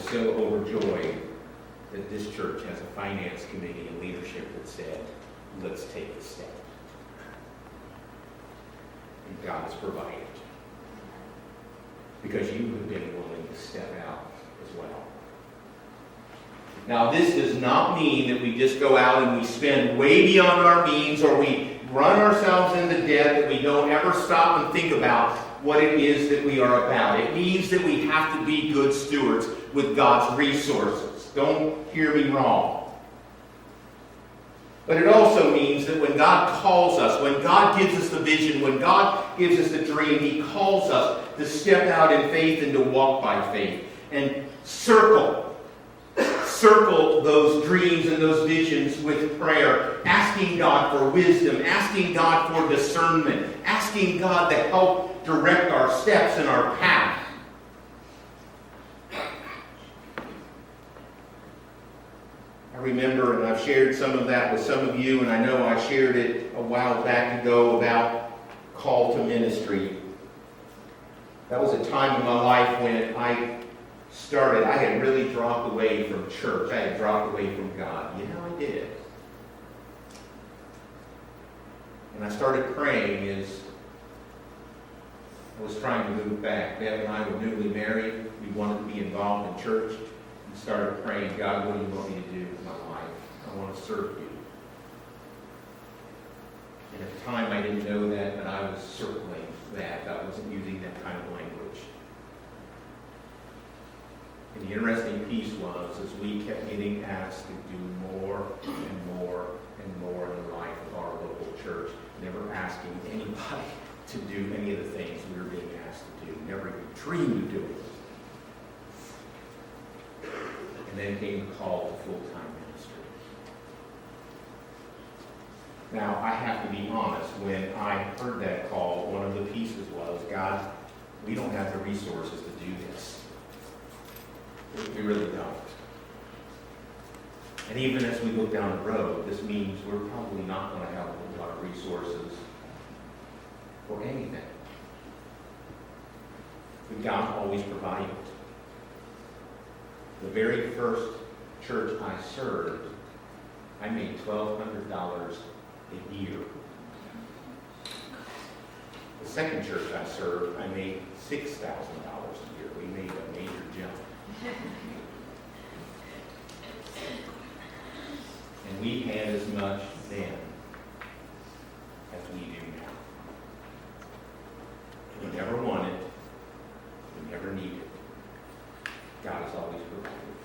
so overjoyed that this church has a finance committee and leadership that said, let's take a step. And God has provided. Because you have been willing to step out as well. Now, this does not mean that we just go out and we spend way beyond our means, or we run ourselves into debt, that we don't ever stop and think about what it is that we are about. It means that we have to be good stewards with God's resources. Don't hear me wrong. But it also means that when God calls us, when God gives us the vision, when God gives us the dream, He calls us to step out in faith and to walk by faith. And circle those dreams and those visions with prayer, asking God for wisdom, asking God for discernment, asking God to help direct our steps and our path. I remember, and I've shared some of that with some of you, and I know I shared it a while back ago about call to ministry. That was a time in my life when I had really dropped away from church. I had dropped away from God. You know, I did. And I started praying as I was trying to move back. Deb and I were newly married. We wanted to be involved in church. And started praying, God, what do you want me to do with my life? I want to serve you. And at the time I didn't know that, but I was circling that. I wasn't using that kind of language. And the interesting piece was, as we kept getting asked to do more and more and more in the life of our local church, never asking anybody to do any of the things we were being asked to do, never even dreamed of doing it. And then came the call to full-time ministry. Now, I have to be honest, when I heard that call, one of the pieces was, God, we don't have the resources to do this. We really don't. And even as we look down the road, this means we're probably not going to have a lot of resources for anything. But God always provided. The very first church I served, I made $1,200 a year. The second church I served, I made $6,000 a year. We made a major jump. And we had as much then as we do now. We never wanted, we never needed. God has always provided.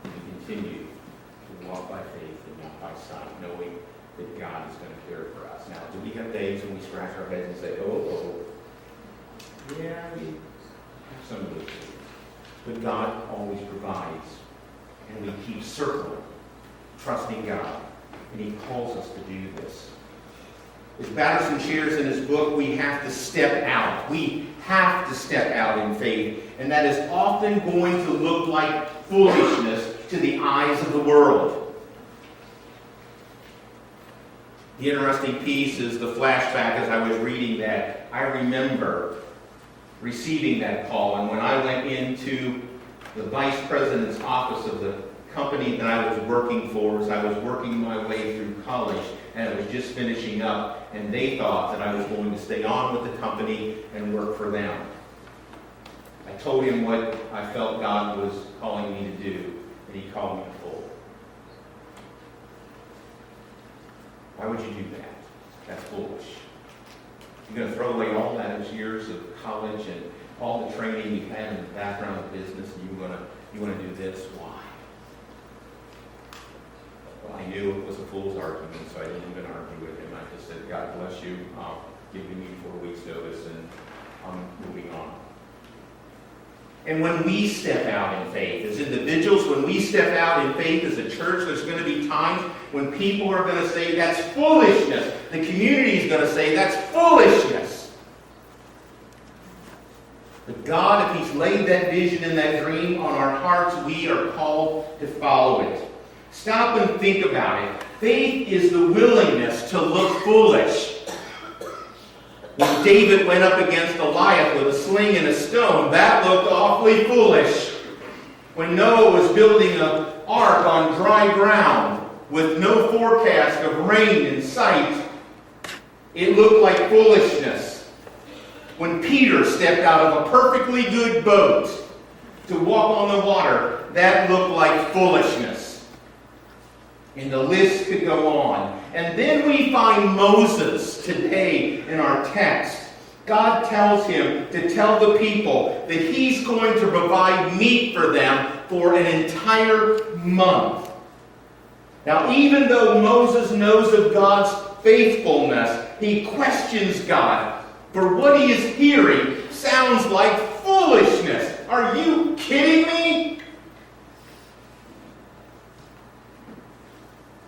We continue to walk by faith and not by sight, knowing that God is going to care for us. Now, do we have days when we scratch our heads and say, yeah, we have some of those things. But God always provides. And we keep circling, trusting God. And He calls us to do this. As Batterson shares in his book, we have to step out. We have to step out in faith. And that is often going to look like foolishness to the eyes of the world. The interesting piece is the flashback as I was reading that. I remember receiving that call, and when I went into the vice president's office of the company that I was working for, as I was working my way through college, and I was just finishing up, and they thought that I was going to stay on with the company and work for them. I told him what I felt God was calling me to do, and He called me to full. Why would you do that? That's foolish. You're going to throw away all those years of college and all the training you've had in the background of business, and you want to do this? Why? Well, I knew it was a fool's argument, so I didn't even argue with him. I just said, God bless you. I'll give you 4 weeks notice, and I'm moving on. And when we step out in faith as individuals, when we step out in faith as a church, there's going to be times when people are going to say, that's foolishness. The community is going to say, that's foolishness. But God, if He's laid that vision and that dream on our hearts, we are called to follow it. Stop and think about it. Faith is the willingness to look foolish. When David went up against Goliath with a sling and a stone, that looked awfully foolish. When Noah was building an ark on dry ground with no forecast of rain in sight, it looked like foolishness. When Peter stepped out of a perfectly good boat to walk on the water, that looked like foolishness. And the list could go on. And then we find Moses today in our text. God tells him to tell the people that he's going to provide meat for them for an entire month. Now, even though Moses knows of God's faithfulness, he questions God. For what he is hearing sounds like foolishness. Are you kidding me?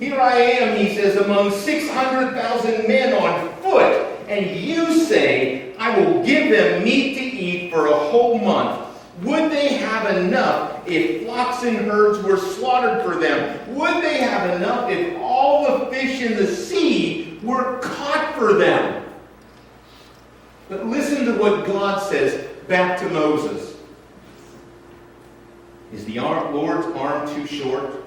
Here I am, he says, among 600,000 men on foot, and you say, I will give them meat to eat for a whole month. Would they have enough if flocks and herds were slaughtered for them? Would they have enough if all the fish in the sea were caught for them? But listen to what God says back to Moses. Is the Lord's arm too short?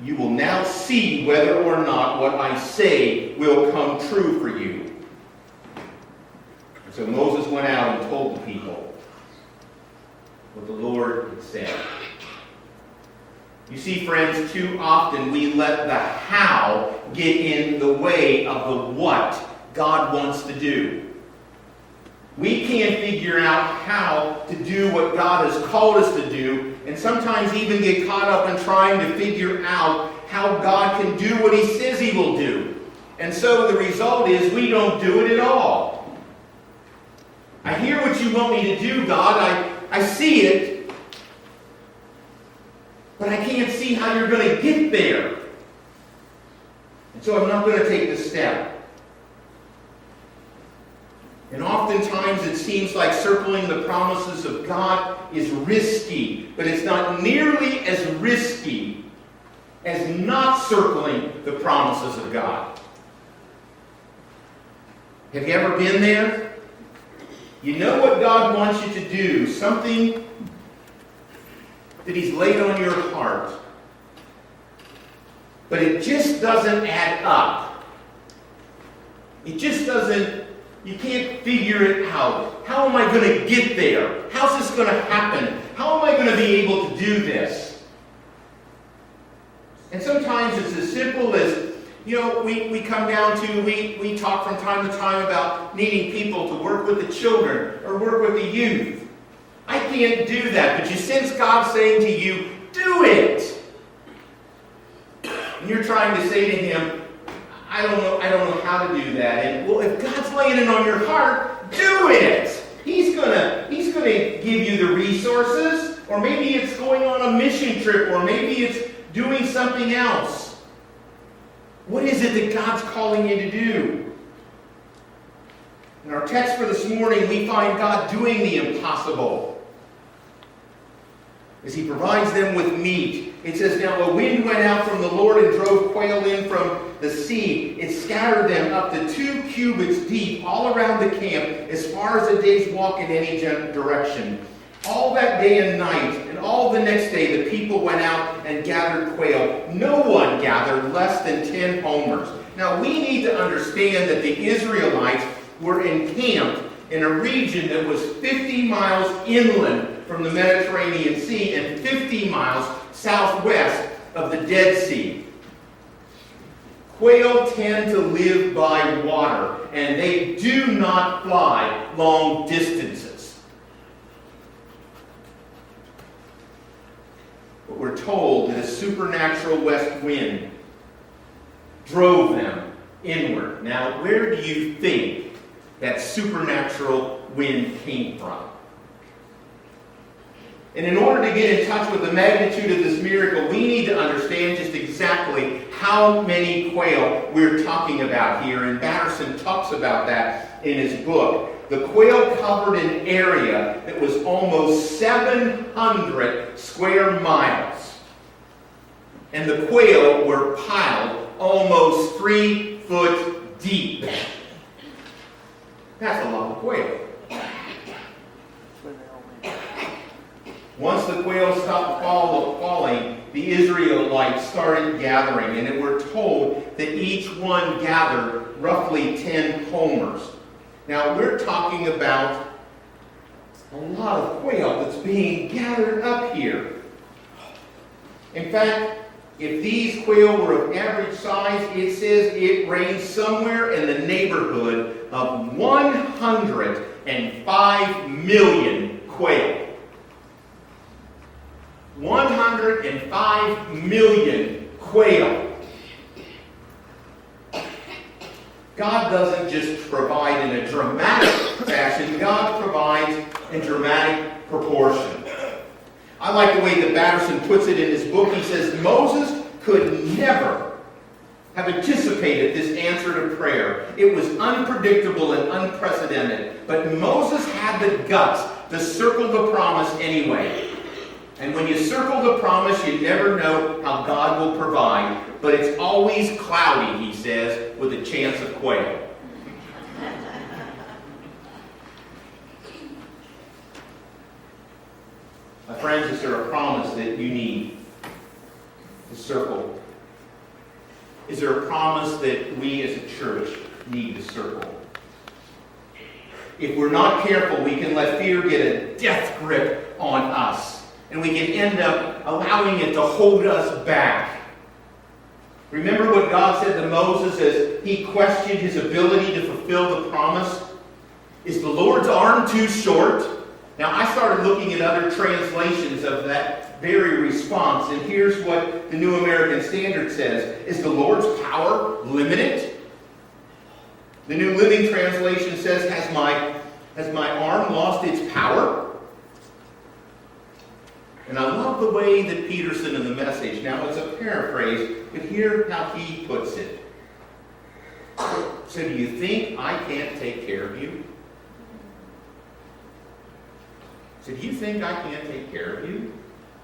You will now see whether or not what I say will come true for you. So Moses went out and told the people what the Lord had said. You see, friends, too often we let the how get in the way of the what God wants to do. We can't figure out how to do what God has called us to do, and sometimes even get caught up in trying to figure out how God can do what he says he will do. And so the result is we don't do it at all. I hear what you want me to do, God. I see it. But I can't see how you're going to get there. And so I'm not going to take the step. And oftentimes it seems like circling the promises of God is risky, but it's not nearly as risky as not circling the promises of God. Have you ever been there? You know what God wants you to do, something that he's laid on your heart, but it just doesn't add up. It just doesn't. You can't figure it out. How am I going to get there? How's this going to happen? How am I going to be able to do this? And sometimes it's as simple as, we come down to, we talk from time to time about needing people to work with the children or work with the youth. I can't do that, but you sense God saying to you, do it. And you're trying to say to him, I don't know how to do that. And well, if God's laying it on your heart, do it. He's gonna give you the resources, or maybe it's going on a mission trip, or maybe it's doing something else. What is it that God's calling you to do? In our text for this morning, we find God doing the impossible as he provides them with meat. It says, now a wind went out from the Lord and drove quail in from the sea. It scattered them up to 2 cubits deep all around the camp, as far as a day's walk in any direction. All that day and night, and all the next day, the people went out and gathered quail. No one gathered less than 10 homers. Now we need to understand that the Israelites were encamped in a region that was 50 miles inland from the Mediterranean Sea and 50 miles southwest of the Dead Sea. Quail tend to live by water, and they do not fly long distances. But we're told that a supernatural west wind drove them inward. Now, where do you think that supernatural wind came from? And in order to get in touch with the magnitude of this miracle, we need to understand just exactly how many quail we're talking about here. And Batterson talks about that in his book. The quail covered an area that was almost 700 square miles. And the quail were piled almost 3 foot deep. That's a lot of quail. Once the quail stopped falling, the Israelites started gathering, and we're told that each one gathered roughly 10 homers. Now, we're talking about a lot of quail that's being gathered up here. In fact, if these quail were of average size, it says it ranged somewhere in the neighborhood of 105 million quail. 105 million quail. God doesn't just provide in a dramatic fashion. God provides in dramatic proportion. I like the way that Batterson puts it in his book. He says, Moses could never have anticipated this answer to prayer. It was unpredictable and unprecedented. But Moses had the guts to circle the promise anyway. And when you circle the promise, you never know how God will provide. But it's always cloudy, he says, with a chance of quail. My friends, is there a promise that you need to circle? Is there a promise that we as a church need to circle? If we're not careful, we can let fear get a death grip on us. And we can end up allowing it to hold us back. Remember what God said to Moses as he questioned his ability to fulfill the promise? Is the Lord's arm too short? Now, I started looking at other translations of that very response, and here's what the New American Standard says. Is the Lord's power limited? The New Living Translation says, has my arm lost its power? And I love the way that Peterson in the Message, now it's a paraphrase, but hear how he puts it. So do you think I can't take care of you? So do you think I can't take care of you?